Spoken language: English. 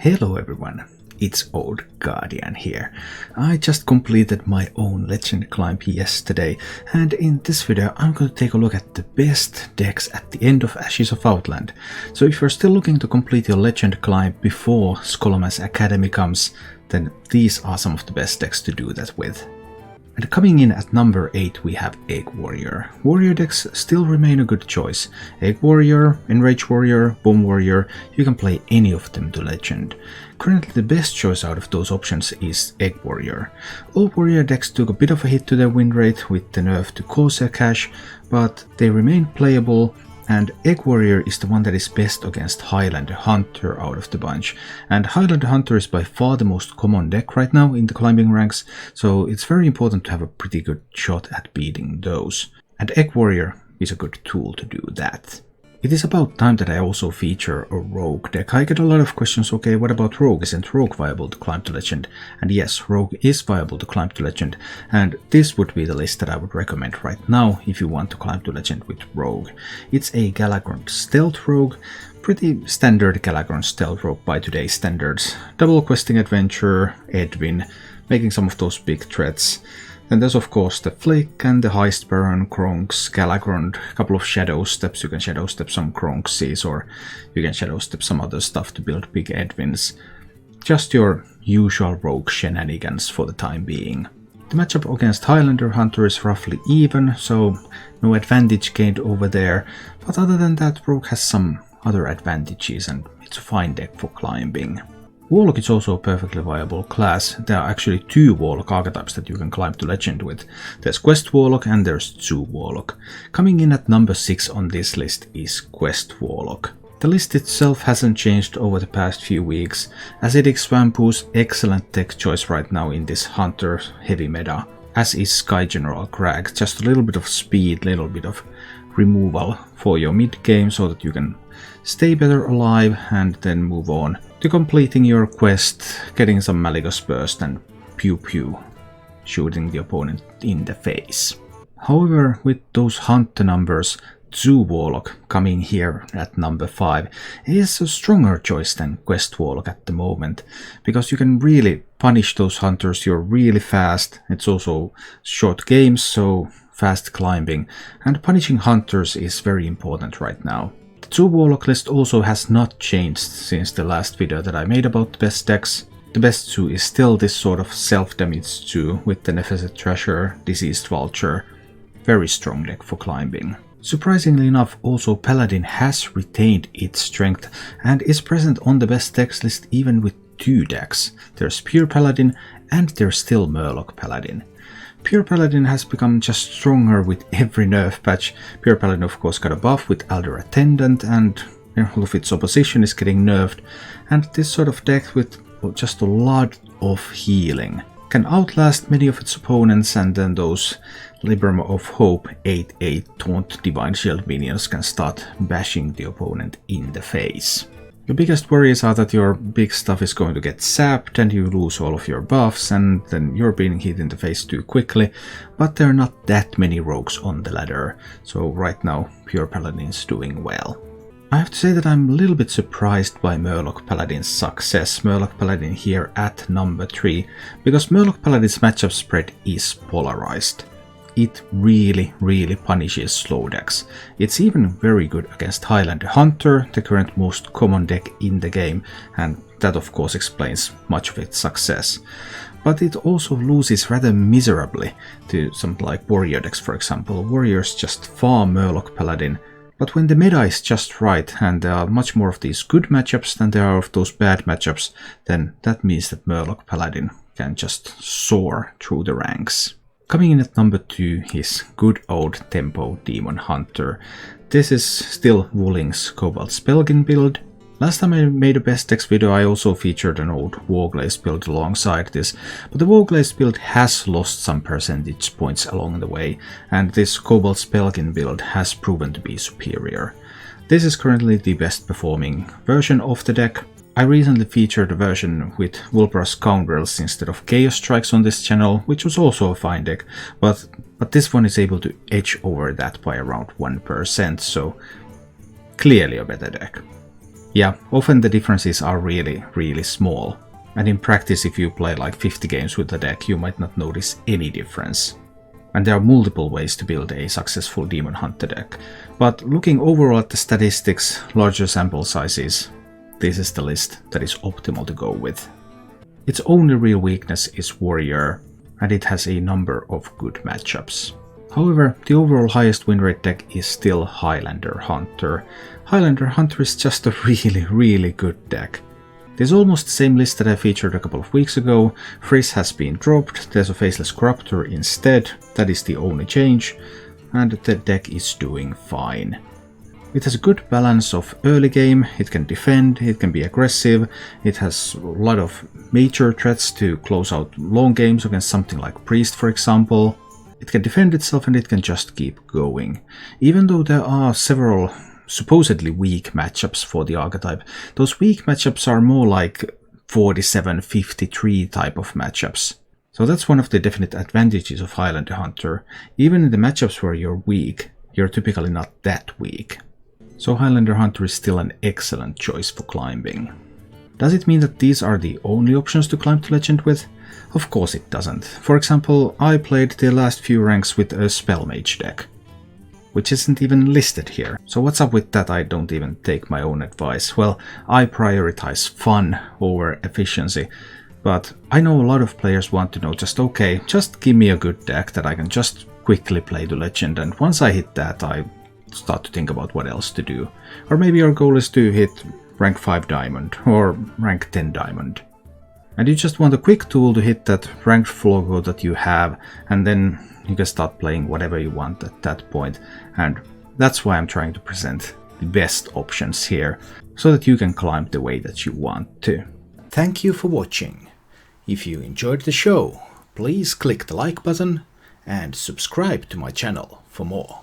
Hello everyone, it's Old Guardian here. I just completed my own legend climb yesterday, and in this video I'm going to take a look at the best decks at the end of Ashes of Outland. So if you're still looking to complete your legend climb before Scholomance Academy comes, then these are some of the best decks to do that with. And coming in at number 8 we have Egg Warrior. Warrior decks still remain a good choice. Egg Warrior, Enrage Warrior, Bomb Warrior, you can play any of them to Legend. Currently the best choice out of those options is Egg Warrior. All Warrior decks took a bit of a hit to their win rate with the nerf to Corsair Cache, but they remain playable. And Egg Warrior is the one that is best against Highlander Hunter out of the bunch. And Highlander Hunter is by far the most common deck right now in the climbing ranks, so it's very important to have a pretty good shot at beating those. And Egg Warrior is a good tool to do that. It is about time that I also feature a Rogue deck. I get a lot of questions, okay, what about Rogue? Isn't Rogue viable to climb to Legend? And yes, Rogue is viable to climb to Legend, and this would be the list that I would recommend right now if you want to climb to Legend with Rogue. It's a Galakrond Stealth Rogue, pretty standard Galakrond Stealth Rogue by today's standards. Double questing adventure, Edwin, making some of those big threats. Then there's of course the Flick and the Heist Baron, Kronks, Galakrond, a couple of Shadow Steps. You can Shadow Step some Kronkses, or you can Shadow Step some other stuff to build big Edwins. Just your usual Rogue shenanigans for the time being. The matchup against Highlander Hunter is roughly even, so no advantage gained over there. But other than that, Rogue has some other advantages and it's a fine deck for climbing. Warlock is also a perfectly viable class. There are actually two Warlock archetypes that you can climb to Legend with. There's Quest Warlock and there's Zoo Warlock. Coming in at number 6 on this list is Quest Warlock. The list itself hasn't changed over the past few weeks. Acidic Swampoo's excellent deck choice right now in this Hunter heavy meta, as is Sky General Crag. Just a little bit of speed, little bit of removal for your mid game so that you can stay better alive and then move on to completing your quest, getting some Malygos Burst and pew pew, shooting the opponent in the face. However, with those Hunter numbers, Zoo Warlock coming here at number 5 is a stronger choice than Quest Warlock at the moment, because you can really punish those Hunters. You're really fast, it's also short games, so fast climbing, and punishing Hunters is very important right now. The Zoo Warlock list also has not changed since the last video that I made about the best decks. The best Zoo is still this sort of self-damage Zoo with the Nephesed Treasure, Diseased Vulture. Very strong deck for climbing. Surprisingly enough, also Paladin has retained its strength and is present on the best decks list even with 2 decks. There's Pure Paladin and there's still Murloc Paladin. Pure Paladin has become just stronger with every nerf patch. Pure Paladin of course got a buff with Elder Attendant, and all of its opposition is getting nerfed, and this sort of deck with just a lot of healing can outlast many of its opponents, and then those Libram of Hope 8/8 Taunt Divine Shield minions can start bashing the opponent in the face. Your biggest worries are that your big stuff is going to get sapped and you lose all of your buffs, and then you're being hit in the face too quickly, but there are not that many rogues on the ladder, so right now Pure Paladin's doing well. I have to say that I'm a little bit surprised by Murloc Paladin's success. Murloc Paladin here at number 3, because Murloc Paladin's matchup spread is polarized. It really punishes slow decks. It's even very good against Highlander Hunter, the current most common deck in the game, and that of course explains much of its success. But it also loses rather miserably to something like Warrior decks, for example. Warriors just farm Murloc Paladin, but when the meta is just right and there are much more of these good matchups than there are of those bad matchups, then that means that Murloc Paladin can just soar through the ranks. Coming in at number 2 is good old Tempo Demon Hunter. This is still WuLing's Cobalt Spellkin build. Last time I made a best decks video I also featured an old Warglaze build alongside this, but the Warglaze build has lost some percentage points along the way, and this Cobalt Spellkin build has proven to be superior. This is currently the best performing version of the deck. I recently featured a version with Wulbra Scoundrels instead of Chaos Strikes on this channel, which was also a fine deck, but this one is able to edge over that by around 1%, so clearly a better deck. Yeah, often the differences are really small. And in practice, if you play like 50 games with the deck, you might not notice any difference. And there are multiple ways to build a successful Demon Hunter deck. But looking overall at the statistics, larger sample sizes, this is the list that is optimal to go with. Its only real weakness is Warrior, and it has a number of good matchups. However, the overall highest win rate deck is still Highlander Hunter. Highlander Hunter is just a really good deck. There's almost the same list that I featured a couple of weeks ago. Frizz has been dropped, there's a Faceless Corruptor instead, that is the only change, and the deck is doing fine. It has a good balance of early game, it can defend, it can be aggressive, it has a lot of major threats to close out long games against something like Priest, for example. It can defend itself and it can just keep going. Even though there are several supposedly weak matchups for the archetype, those weak matchups are more like 47-53 type of matchups. So that's one of the definite advantages of Highlander Hunter. Even in the matchups where you're weak, you're typically not that weak. So Highlander Hunter is still an excellent choice for climbing. Does it mean that these are the only options to climb to Legend with? Of course it doesn't. For example, I played the last few ranks with a Spellmage deck, which isn't even listed here. So what's up with that? I don't even take my own advice. Well, I prioritize fun over efficiency, but I know a lot of players want to know just give me a good deck that I can just quickly play to Legend, and once I hit that, I start to think about what else to do. Or maybe your goal is to hit rank 5 diamond or rank 10 diamond. And you just want a quick tool to hit that ranked floor goal that you have, and then you can start playing whatever you want at that point. And that's why I'm trying to present the best options here, so that you can climb the way that you want to. Thank you for watching. If you enjoyed the show, please click the like button and subscribe to my channel for more.